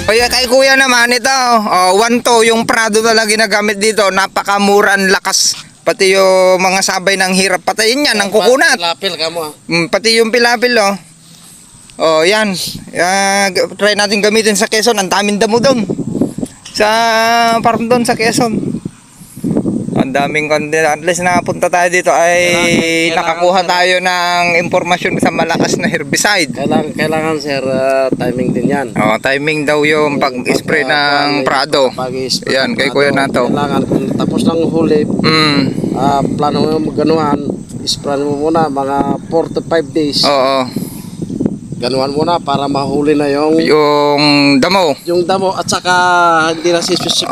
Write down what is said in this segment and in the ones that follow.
Kaya kay kuya naman ito, 1-2 yung Prado talaga ginagamit dito. Napakamura, ang lakas. Pati yung mga sabay ng hirap patayin yan, ng kukunat. Pilapil ka mo. Pati yung pilapil yan. Try natin gamitin sa Quezon. Ang daming damo doon. Sa farm doon sa Quezon. Ang daming content. At least nakapunta tayo dito ay nakakuha tayo ng impormasyon sa malakas na herbicide. Kailangan sir, timing din yan. Timing daw yung pag-spray ng Prado. Yan, kay kuya na to. Kailangan kung tapos ng huli, plano mo ganuhan, spray mo muna mga 4 to 5 days. Oo. Ganuhan muna para mahuli na yung damo. Yung damo at saka hindi na sisip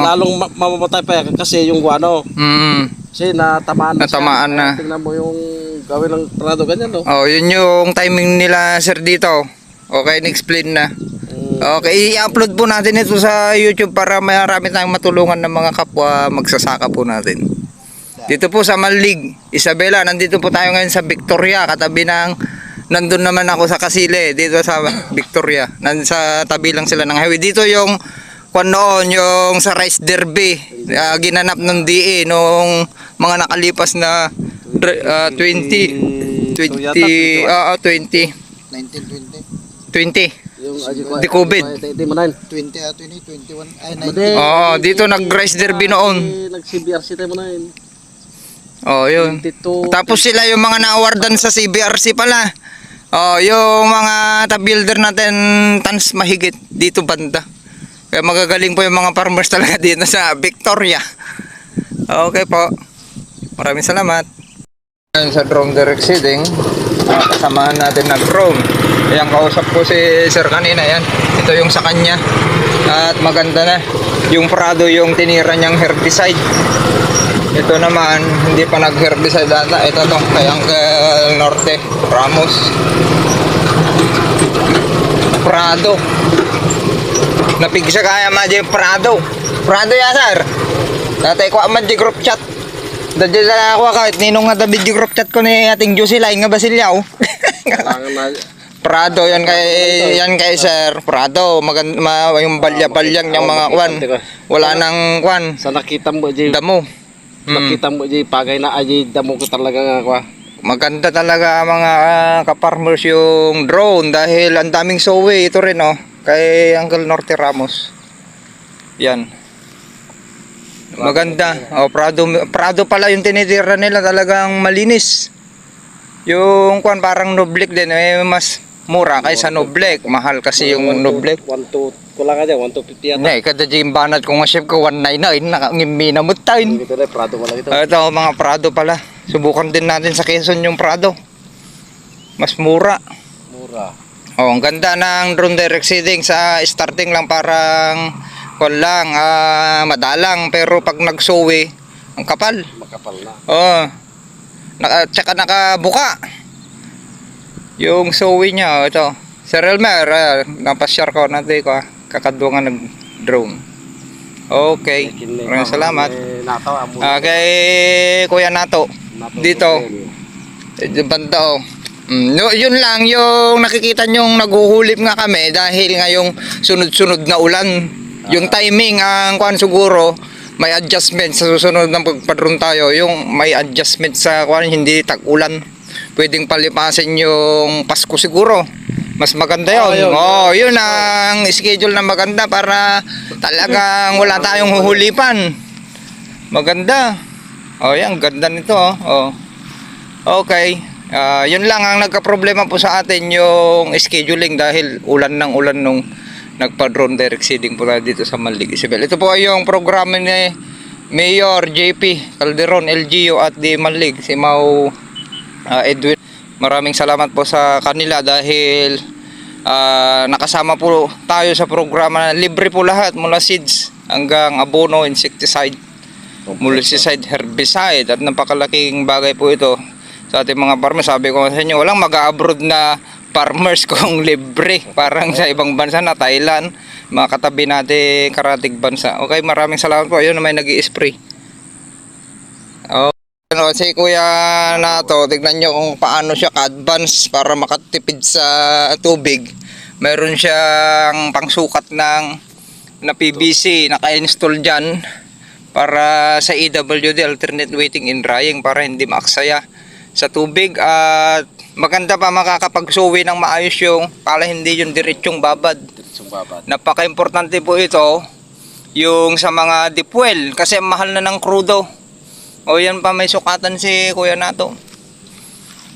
lalong mamamatay pa yan kasi yung guano. Kasi natamaan na. Tingnan mo yung gawin ng Prado ganyan yun yung timing nila sir dito. Okay, na-explain na. Okay, i-upload po natin ito sa YouTube para marami tayong matulungan ng mga kapwa magsasaka po natin. Dito po sa Malig, Isabela, nandito po tayo ngayon sa Victoria, katabi ng nandun naman ako sa Kasile, dito sa Victoria. Sa tabi lang sila ng highway. Dito yung noon, yung sa Rice Derby, ginanap ng DA nung mga nakalipas na 20. 1920. Yung Di COVID. 2021. Dito nag-Rice Derby noon. Nag-CBRC tayo mo na yun. Yun. 22. Tapos sila yung mga na-awardan sa CBRC pala. Yung mga builder natin tons mahigit dito banda. Kaya magagaling po yung mga farmers talaga dito sa Victoria. Okay po. Maraming salamat. Sa drone direct seeding, kasamahan natin na drone. Ayan, kausap ko si sir kanina yan. Ito yung sa kanya. At maganda na. Yung Prado yung tinira niyang herbicide. Ito naman, hindi pa nag-herbicide data. Ito to, kay Uncle Norte Ramos. Prado. Napigsa kaya madya yung Prado. Prado ya, sir. Tatay ko madya group chat. Dadya na ako kahit ninong nga David yung group chat ko ni ating Josie Laing nga Basilyaw. Prado, yan kay sir. Prado, yung balya-balyang yung mga kwan. Wala nang kwan. Sa nakita mo, damo. Makita mo pagay na damo ko talaga nga kwa. Maganda talaga mga ka-farmers yung drone dahil ang daming sowe ito rin kay Uncle Norte Ramos. Yan. Maganda. Prado pala yung tinitira nila, talagang malinis. Yung kwan parang Noblek din, mas mura kaysa Noblek. Mahal kasi yung Noblek. 1-2 kulang aja 1-250 yata. Nay, kada jing banat ko nga chef ko 199 nakangimmi na mutain. Ito na Prado pala ito. Ito mga Prado pala. Subukan din natin sa Quezon yung Prado. Mas mura. Ang ganda ng drone direct seeding. Sa starting lang parang madalang, pero pag nagsowe ang kapal. Makapal na. Tsaka nakabuka. Yung sowe niya ito. Sir Elmer, napashare ko natin ko kakadungan ng drone. Okay. Maraming salamat. Kay Kuya Nato. Dito. Banda yun lang yung nakikita nyong naguhulip nga kami dahil nga yung sunod-sunod na ulan. Yung timing ang kuan siguro may adjustment sa susunod ng pagpadron tayo. Yung may adjustment sa kuan hindi tag-ulan. Pwedeng palipasin yung Pasko siguro. Mas maganda yun. Yun ang schedule na maganda para talagang wala tayong huhulipan. Maganda. Yan, ganda nito. Okay. Yun lang ang nagka-problema po sa atin yung scheduling dahil ulan ng ulan nung nagpa-drone direct seeding po dito sa Malig, Isabela. Ito po ay yung programa ni Mayor JP Calderon LGU at di Malig, si Mau Edwin. Maraming salamat po sa kanila dahil nakasama po tayo sa programa na libre po lahat mula seeds hanggang abono, insecticide, multicide, herbicide at napakalaking bagay po ito sa ating mga farmers. Sabi ko sa inyo, walang mag-abroad na farmers kung libre parang sa ibang bansa na Thailand, mga katabi natin karatig bansa. Okay, maraming salamat po. Ayun, may nag-i-spray. Si Kuya Nato, tignan nyo kung paano siya ka-advance para makatipid sa tubig. Meron siyang pangsukat na PVC naka-install dyan para sa EWD, alternate waiting and drying, para hindi maaksaya sa tubig. At maganda pa makakapagsuwi ng maayos yung para hindi yung diretsong babad. Napaka-importante po ito yung sa mga deep well kasi mahal na ng krudo. O yan pa, may sukatan si Kuya Nato.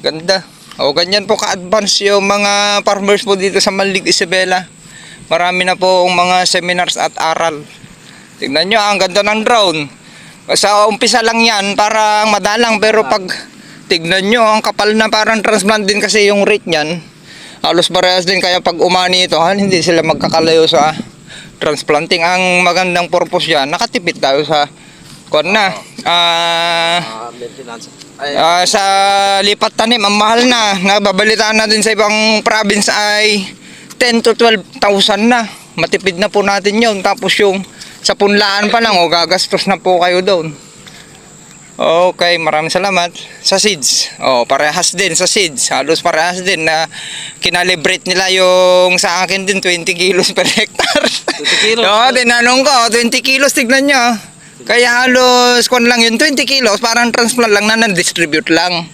Ganda. O ganyan po ka-advance yung mga farmers po dito sa Malig, Isabela. Marami na po mga seminars at aral. Tignan nyo, ang ganda ng drone. Sa umpisa lang yan, parang madalang, pero pag tignan nyo, ang kapal na, parang transplant din kasi yung rate nyan. Halos parehas din, kaya pag umani ito, hindi sila magkakalayo sa transplanting. Ang magandang purpose yan, nakatipid tayo sa Maintenance. sa lipat tanim. Ang mahal na, nababalitaan natin sa ibang province ay 10 to 12,000 na. Matipid na po natin yun. Tapos yung sa punlaan pa lang, gagastos na po kayo doon. Okay, maraming salamat. Sa seeds, parehas din sa seeds. Halos parehas din na kinalibrate nila yung sa akin din 20 kilos per hectare. 20 kilos? Tinanong ko, 20 kilos, tignan nyo. Kaya halos lang yun, 20 kilos, parang transplant lang na na-distribute lang.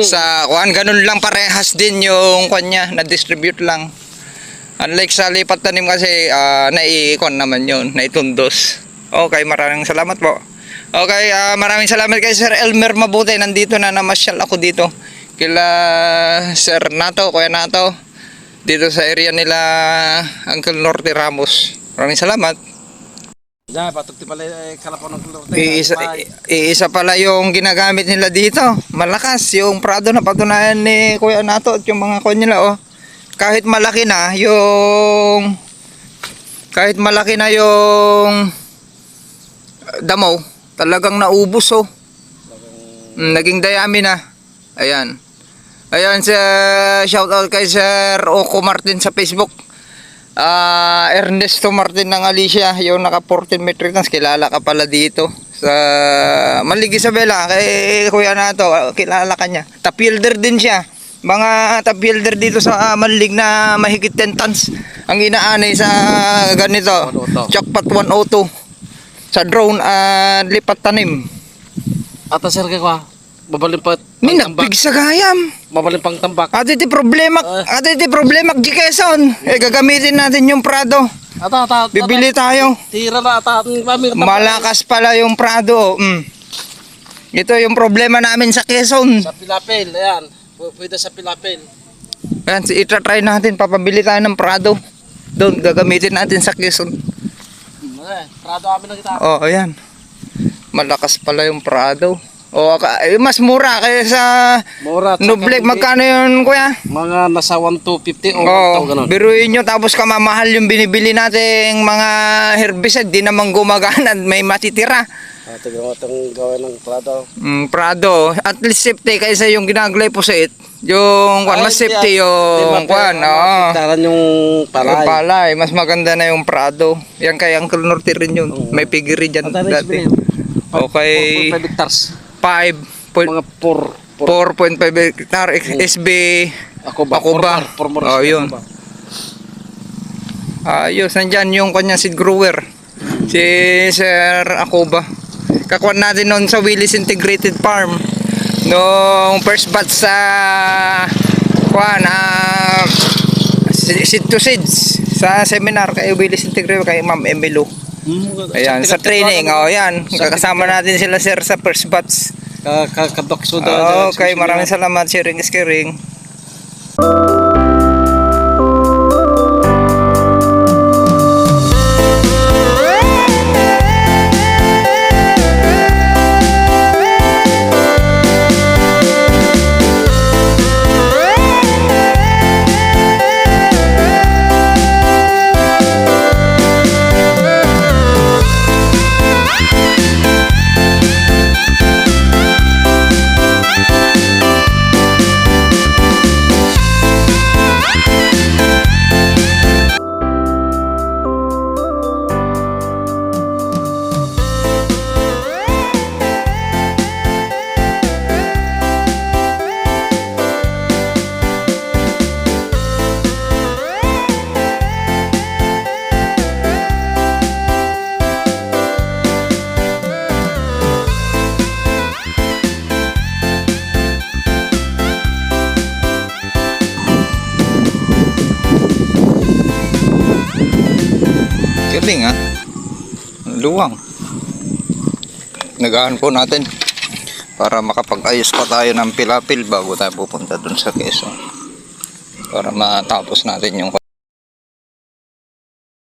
Sa ganun lang, parehas din yung kanya, na-distribute lang. Unlike sa lipat tanim kasi, naiikon naman yun, naitundos. Okay, maraming salamat po. Okay, maraming salamat kay Sir Elmer Mabuti. Nandito na, namasyal ako dito. Kila Sir Nato, Kuya Nato. Dito sa area nila Uncle Norte Ramos. Maraming salamat. Iisa pala yung ginagamit nila dito. Malakas yung Prado na patunayan ni Kuya Nato at yung mga kon nila. Kahit malaki na yung damo, talagang naubos. Naging dayami na. Ayan, shout out kay Sir Oko Martin sa Facebook. Ernesto Martin ng Alicia, yung naka 14 metric tons. Kilala ka pala dito sa Malig, Isabela. Kay Kuya Nato, kilala ka niya. Top yielder din siya. Mga top yielder dito sa Malig na mahigit 10 tons ang inaanay sa ganito. Jackpot 102 sa drone at lipat tanim. Ata sir ka babalin pa Nagpig sa gayam. babalin pang tambak. Ate ti problema di Quezon. Gagamitin natin yung Prado. Bibili tayo. Tira na Malakas pala yung Prado. Ito yung problema namin sa Quezon. sa Pilapil, ayan. Pwede sa Pilapil. Ayan, itra-try natin. Papabili tayo ng Prado. Doon, gagamitin natin sa Quezon. Prado amin na kita. Ayan. Malakas pala yung Prado. Mas mura kaysa Mura. Noble. Magkano yun, Kuya? Mga nasa 1,250 o ganun. Biruin nyo, tapos kamamahal yung binibili nating mga herbicide, di naman gumagana, may matitira. Tignan mo itong gawin ng Prado. Prado, at least safety kaysa yung ginaglyphosate. Yung mas safety yung Taran yung palay. yung palay, mas maganda na yung Prado. Yan kay Uncle Norte rin yun. May pigiri dyan dati. Okay. 4.5 hectares. 5. Mga 4.5 hectare SB Akuba. Yun. Ayos, nandyan yung kanya seed grower. Si Sir Akuba. Kakuan natin noon sa Willis Integrated Farm. Nung first batch sa seed to seeds sa seminar kay Willis Integrated kay Ma'am Emilo. Ayan, sa training, yan. Kakasama natin sila sir sa first batch. Okay, maraming salamat. Sharing is caring. galing ha. Luwang. Nagahan po natin para makapag-ayos pa tayo ng pilapil bago tayo pupunta dun sa Quezon. Para matapos natin yung